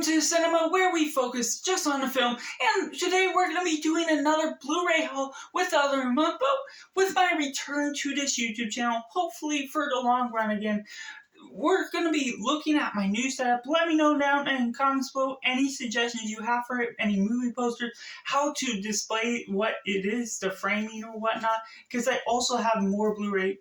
to Cinema, where we focus just on the film, and today we're going to be doing another Blu-ray haul with the other month, but with my return to this YouTube channel, hopefully for the long run again. We're going to be looking at my new setup. Let me know down in the comments below any suggestions you have for it, any movie posters, how to display what it is, the framing or whatnot, because I also have more Blu-ray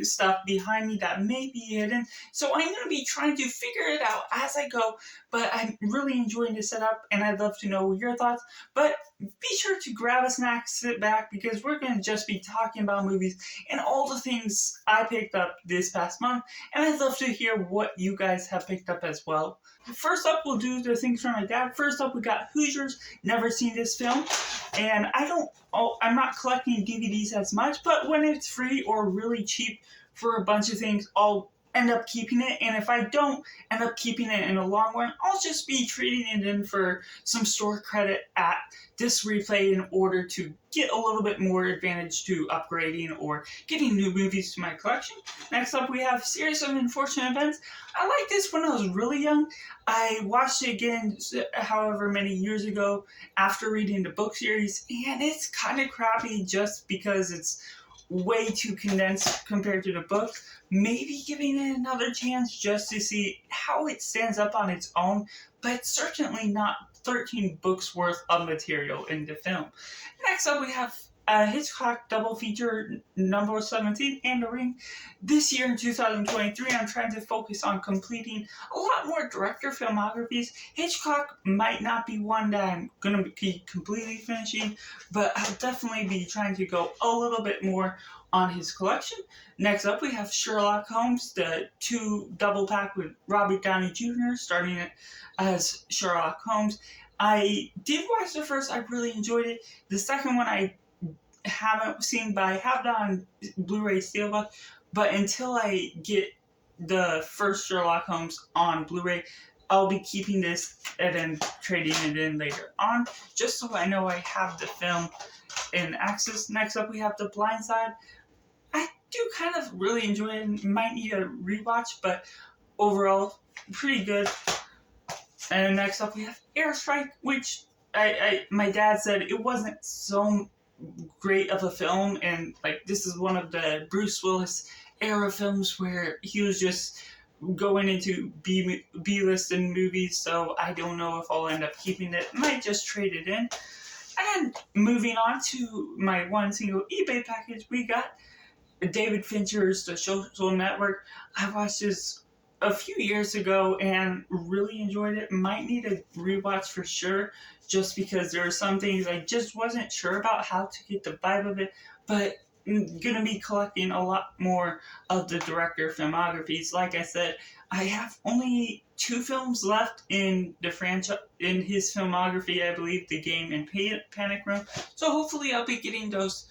stuff behind me that may be hidden. So I'm going to be trying to figure it out as I go, but I'm really enjoying this setup, and I'd love to know your thoughts. But be sure to grab a snack, sit back, because we're going to just be talking about movies and all the things I picked up this past month, and I'd love to hear what you guys have picked up as well. First up, we'll do the things from my dad. First up, we got Hoosiers. Never seen this film, and I'm not collecting DVDs as much, but when it's free or really cheap for a bunch of things, I'll end up keeping it, and if I don't end up keeping it in the long run, I'll just be trading it in for some store credit at Disc Replay in order to get a little bit more advantage to upgrading or getting new movies to my collection. Next up, we have Series of Unfortunate Events. I liked this when I was really young. I watched it again however many years ago after reading the book series, and it's kind of crappy just because it's way too condensed compared to the book. Maybe giving it another chance just to see how it stands up on its own, but certainly not 13 books worth of material in the film. Next up, we have Hitchcock double feature number 17 and The Ring. This year in 2023, I'm trying to focus on completing a lot more director filmographies. Hitchcock might not be one that I'm going to be completely finishing, but I'll definitely be trying to go a little bit more on his collection. Next up, we have Sherlock Holmes, the 2 double pack with Robert Downey Jr. starting it as Sherlock Holmes. I did watch the first, I really enjoyed it. The second one I haven't seen, but I have it on Blu-ray Steelbook. But until I get the first Sherlock Holmes on Blu-ray, I'll be keeping this and then trading it in later on, just so I know I have the film in access. Next up, we have The Blind Side. I do kind of really enjoy it. Might need a rewatch, but overall, pretty good. And next up, we have Airstrike, which my dad said it wasn't so great of a film, and like this is one of the Bruce Willis era films where he was just going into B-list in movies, so I don't know if I'll end up keeping it. Might just trade it in. And moving on to my one single eBay package, we got David Fincher's The Social Network. I watched this a few years ago and really enjoyed it. Might need a rewatch for sure, just because there are some things I just wasn't sure about how to get the vibe of it, but I'm gonna be collecting a lot more of the director filmographies. Like I said, I have only 2 films left in the franchise, in his filmography, I believe, The Game and Panic Room, so hopefully I'll be getting those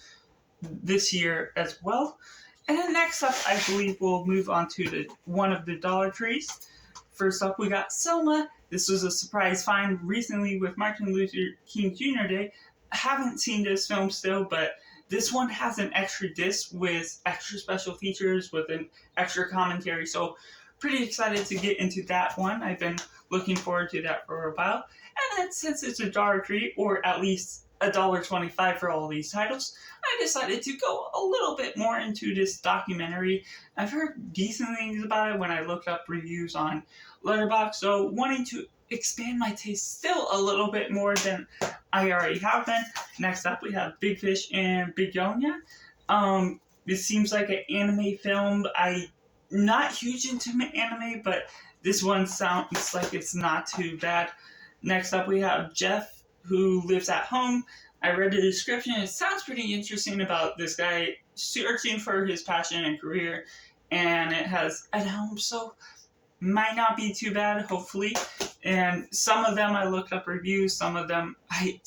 this year as well. And then next up, I believe we'll move on to one of the Dollar Trees. First up, we got Selma. This was a surprise find recently with Martin Luther King Jr. Day. I haven't seen this film still, but this one has an extra disc with extra special features with an extra commentary, so pretty excited to get into that one. I've been looking forward to that for a while. And then since it's a Dollar Tree, or at least $1.25 for all these titles, I decided to go a little bit more into this documentary. I've heard decent things about it when I looked up reviews on Letterboxd, so wanting to expand my taste still a little bit more than I already have been. Next up, we have Big Fish and Big Yonya. This seems like an anime film. I'm not huge into anime, but this one sounds like it's not too bad. Next up, we have Jeff, Who Lives at Home. I read the description. It sounds pretty interesting about this guy searching for his passion and career, and it has at home, so might not be too bad, hopefully. And some of them I looked up reviews, some of them I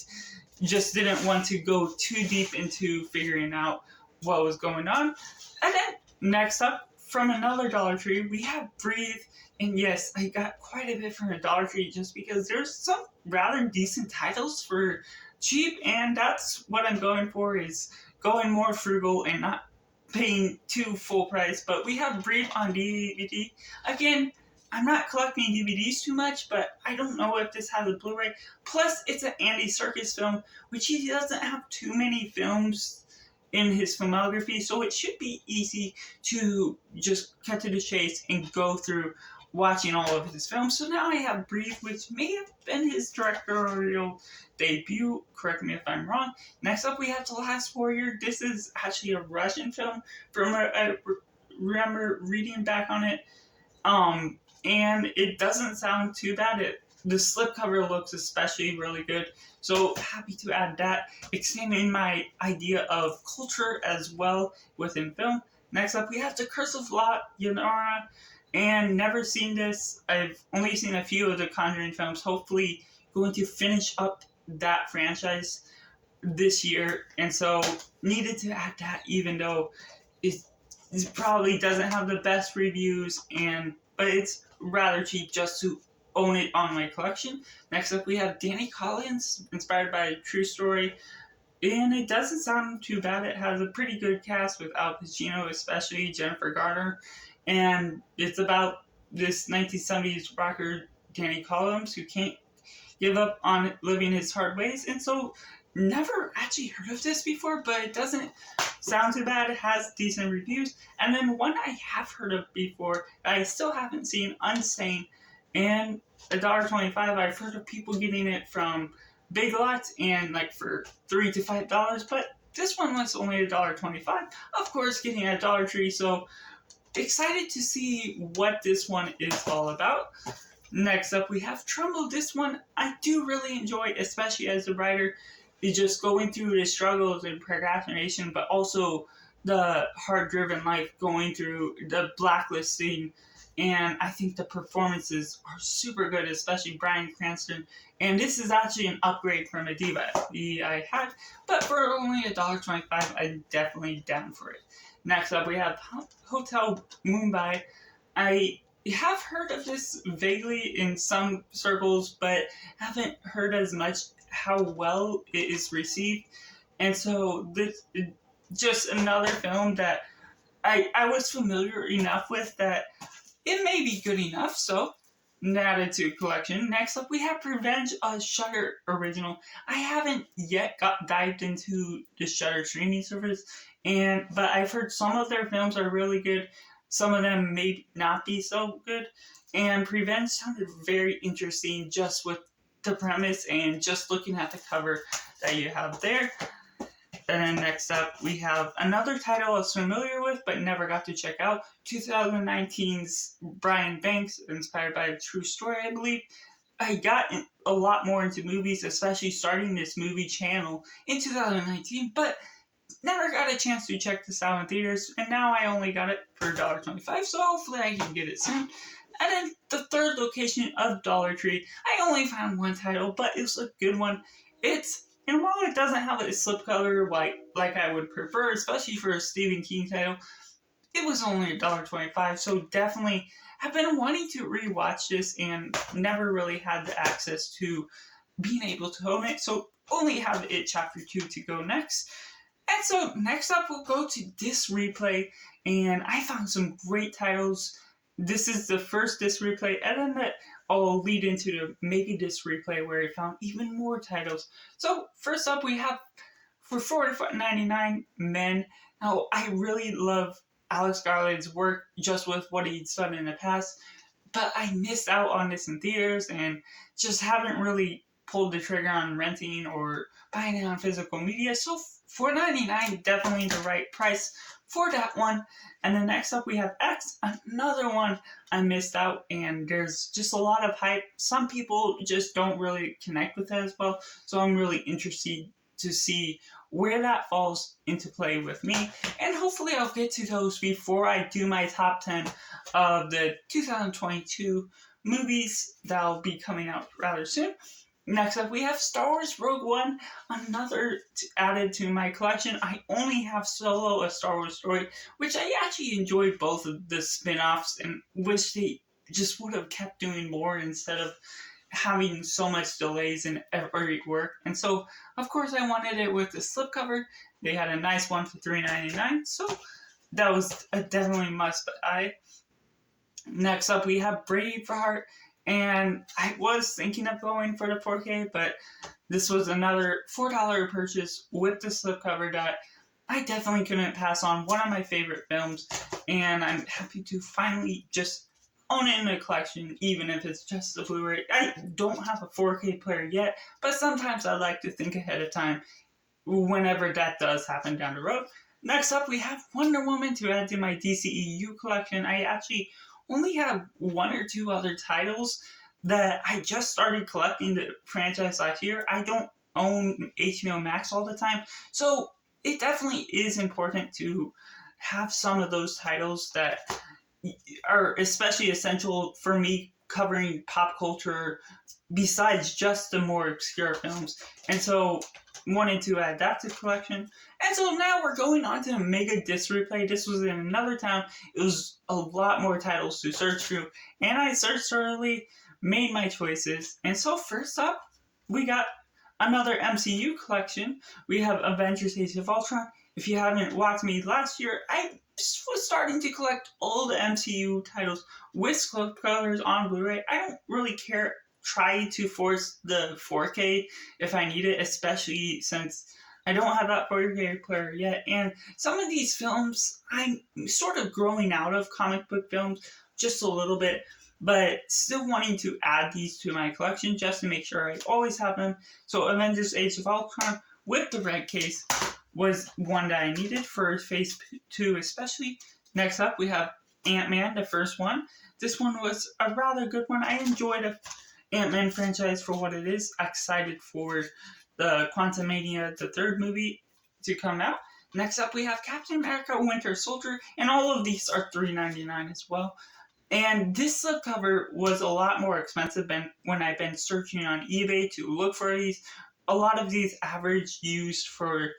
just didn't want to go too deep into figuring out what was going on. And then next up, from another Dollar Tree, we have Breathe. And yes, I got quite a bit from a Dollar Tree just because there's some rather decent titles for cheap, and that's what I'm going for, is going more frugal and not paying too full price. But we have Breathe on DVD. Again, I'm not collecting DVDs too much, but I don't know if this has a Blu-ray. Plus, it's an Andy Serkis film, which he doesn't have too many films in his filmography, so it should be easy to just cut to the chase and go through watching all of his films. So now I have Breathe, which may have been his directorial debut. Correct me if I'm wrong. Next up, we have The Last Warrior. This is actually a Russian film. From I remember reading back on it, and it doesn't sound too bad. The slipcover looks especially really good. So happy to add that, expanding my idea of culture as well within film. Next up, we have The Curse of La Llorona, and never seen this. I've only seen a few of the Conjuring films. Hopefully, going to finish up that franchise this year, and so needed to add that, even though it probably doesn't have the best reviews, but it's rather cheap just to own it on my collection. Next up, we have Danny Collins, inspired by a true story, and it doesn't sound too bad. It has a pretty good cast with Al Pacino, especially Jennifer Garner, and it's about this 1970s rocker Danny Collins who can't give up on living his hard ways, and so never actually heard of this before, but it doesn't sound too bad. It has decent reviews. And then one I have heard of before that I still haven't seen, Unsane, and $1.25. I've heard of people getting it from Big Lots and like for $3 to $5, but this one was only $1.25. Of course, getting at Dollar Tree, so excited to see what this one is all about. Next up, we have Trumbo. This one I do really enjoy, especially as a writer. It's just going through the struggles and procrastination, but also the hard-driven life, going through the blacklisting. And I think the performances are super good, especially Bryan Cranston. And this is actually an upgrade from a DVD I had, but for only $1.25, I'm definitely down for it. Next up, we have Hotel Mumbai. I have heard of this vaguely in some circles, but haven't heard as much how well it is received. And so this is just another film that I was familiar enough with that it may be good enough, so added to collection. Next up, we have Revenge, a Shudder original. I haven't yet dived into the Shudder streaming service, but I've heard some of their films are really good. Some of them may not be so good. And Revenge sounded very interesting just with the premise and just looking at the cover that you have there. And then next up, we have another title I was familiar with but never got to check out. 2019's Brian Banks, inspired by a true story, I believe. I got a lot more into movies, especially starting this movie channel in 2019, but never got a chance to check this out in theaters, and now I only got it for $1.25, so hopefully I can get it soon. And then the third location of Dollar Tree, I only found one title, but it's a good one. And while it doesn't have a slipcover like I would prefer, especially for a Stephen King title, it was only $1.25, so definitely have been wanting to rewatch this and never really had the access to being able to own it, so only have It Chapter 2 to go next. And so next up, we'll go to Disc Replay, and I found some great titles. This is the first Disc Replay, and then that I'll lead into the Mega Disc Replay where I found even more titles. So first up, we have for $4.99 Men. Now, I really love Alex Garland's work just with what he's done in the past, but I missed out on this in theaters and just haven't really pulled the trigger on renting or buying it on physical media. So $4.99, definitely the right price for that one. And then next up, we have X, another one I missed out, and there's just a lot of hype. Some people just don't really connect with that as well, so I'm really interested to see where that falls into play with me, and hopefully I'll get to those before I do my top 10 of the 2022 movies that'll be coming out rather soon. Next up, we have Star Wars Rogue One, another added to my collection. I only have Solo, a Star Wars story, which I actually enjoyed both of the spin-offs and wish they just would have kept doing more instead of having so much delays in every work. And so, of course, I wanted it with the slipcover. They had a nice one for $3.99, so that was a definitely must buy. Next up, we have Braveheart, and I was thinking of going for the 4K, but this was another $4 purchase with the slipcover that I definitely couldn't pass on. One of my favorite films, and I'm happy to finally just own it in a collection, even if it's just a Blu-ray. I don't have a 4K player yet, but sometimes I like to think ahead of time whenever that does happen down the road. Next up, we have Wonder Woman to add to my DCEU collection. I actually only have one or two other titles that I just started collecting the franchise last year. I don't own HBO Max all the time, so it definitely is important to have some of those titles that are especially essential for me covering pop culture besides just the more obscure films. And so wanted to add that to the collection. And so now we're going on to Mega Disc Replay. This was in another town. It was a lot more titles to search through. And I searched thoroughly, made my choices. And so first up, we got another MCU collection. We have Avengers Age of Ultron. If you haven't watched me last year, I was starting to collect all the MCU titles with colors on Blu-ray. I don't really try to force the 4K if I need it, especially since I don't have that 4K player yet. And some of these films, I'm sort of growing out of comic book films just a little bit, but still wanting to add these to my collection just to make sure I always have them. So Avengers Age of Ultron with the red case was one that I needed for Phase 2 especially. Next up, we have Ant-Man, the first one. This one was a rather good one. I enjoyed the Ant-Man franchise for what it is. Excited for the Quantumania, the third movie, to come out. Next up, we have Captain America Winter Soldier, and all of these are $3.99 as well. And this slipcover was a lot more expensive than when I've been searching on eBay to look for these. A lot of these average used for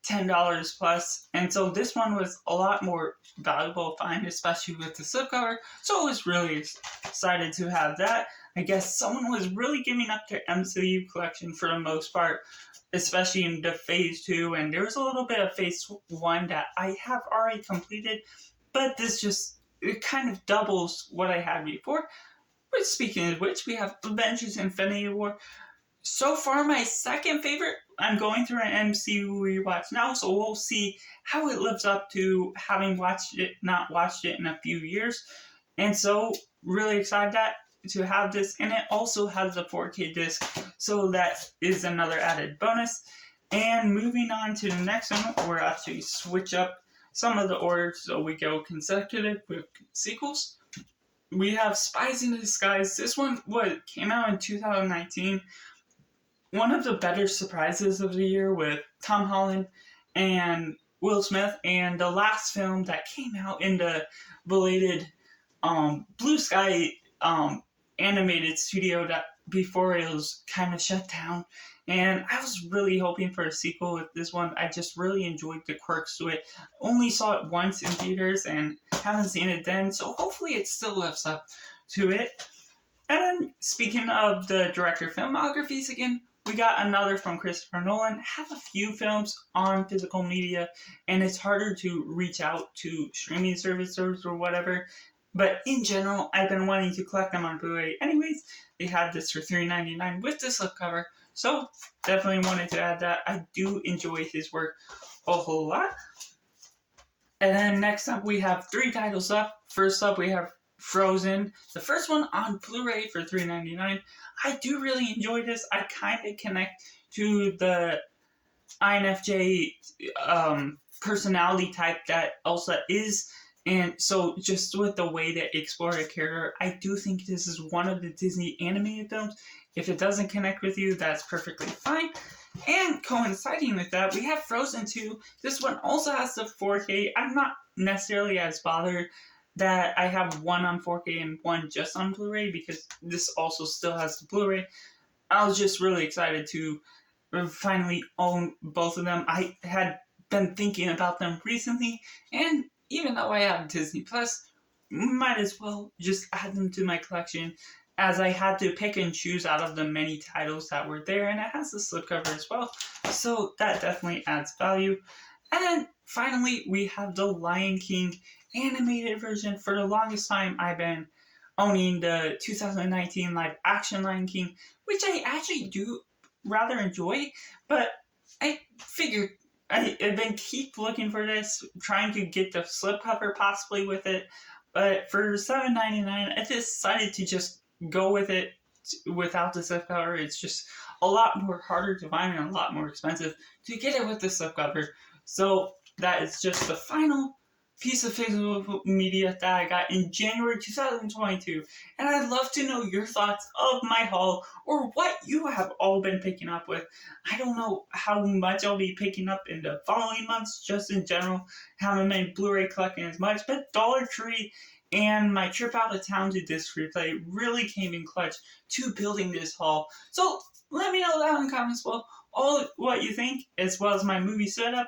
$10 plus, and so this one was a lot more valuable find, especially with the slipcover. So I was really excited to have that. I guess someone was really giving up their MCU collection for the most part, especially in the Phase 2, and there was a little bit of Phase 1 that I have already completed, but this just, it kind of doubles what I had before. But speaking of which, we have Avengers Infinity War. So far, my second favorite. I'm going through an MCU rewatch now, so we'll see how it lives up to having not watched it in a few years. And so, really excited to have this, and it also has a 4K disc, so that is another added bonus. And moving on to the next one, we'll actually switch up some of the orders so we go consecutive with sequels. We have Spies in Disguise. This one came out in 2019. One of the better surprises of the year with Tom Holland and Will Smith, and the last film that came out in the belated Blue Sky animated studio that before it was kind of shut down. And I was really hoping for a sequel with this one. I just really enjoyed the quirks to it. Only saw it once in theaters and haven't seen it then, so hopefully it still lives up to it. And then, speaking of the director filmographies again, we got another from Christopher Nolan. Have a few films on physical media, and it's harder to reach out to streaming services or whatever. But in general, I've been wanting to collect them on Blu-ray anyways. They had this for $3.99 with the slipcover, so definitely wanted to add that. I do enjoy his work a whole lot. And then next up, we have three titles up. First up, we have Frozen, the first one on Blu-ray for $3.99. I do really enjoy this. I kind of connect to the INFJ personality type that Elsa is, and so just with the way they explore a character, I do think this is one of the Disney animated films. If it doesn't connect with you, that's perfectly fine. And coinciding with that, we have Frozen 2. This one also has the 4K. I'm not necessarily as bothered that I have one on 4K and one just on Blu-ray, because this also still has the Blu-ray. I was just really excited to finally own both of them. I had been thinking about them recently, and even though I have Disney Plus, might as well just add them to my collection, as I had to pick and choose out of the many titles that were there, and it has the slipcover as well, so that definitely adds value. And then finally, we have the Lion King animated version. For the longest time, I've been owning the 2019 live action Lion King, which I actually do rather enjoy, but I figured I've been keep looking for this, trying to get the slipcover possibly with it, but for $7.99, I decided to just go with it without the slipcover. It's just a lot more harder to find and a lot more expensive to get it with the slipcover. So that is just the final piece of physical media that I got in January 2022. And I'd love to know your thoughts of my haul or what you have all been picking up with. I don't know how much I'll be picking up in the following months, just in general. Haven't been Blu-ray collecting as much, but Dollar Tree and my trip out of town to disc replay really came in clutch to building this haul. So let me know down in the comments below all what you think, as well as my movie setup.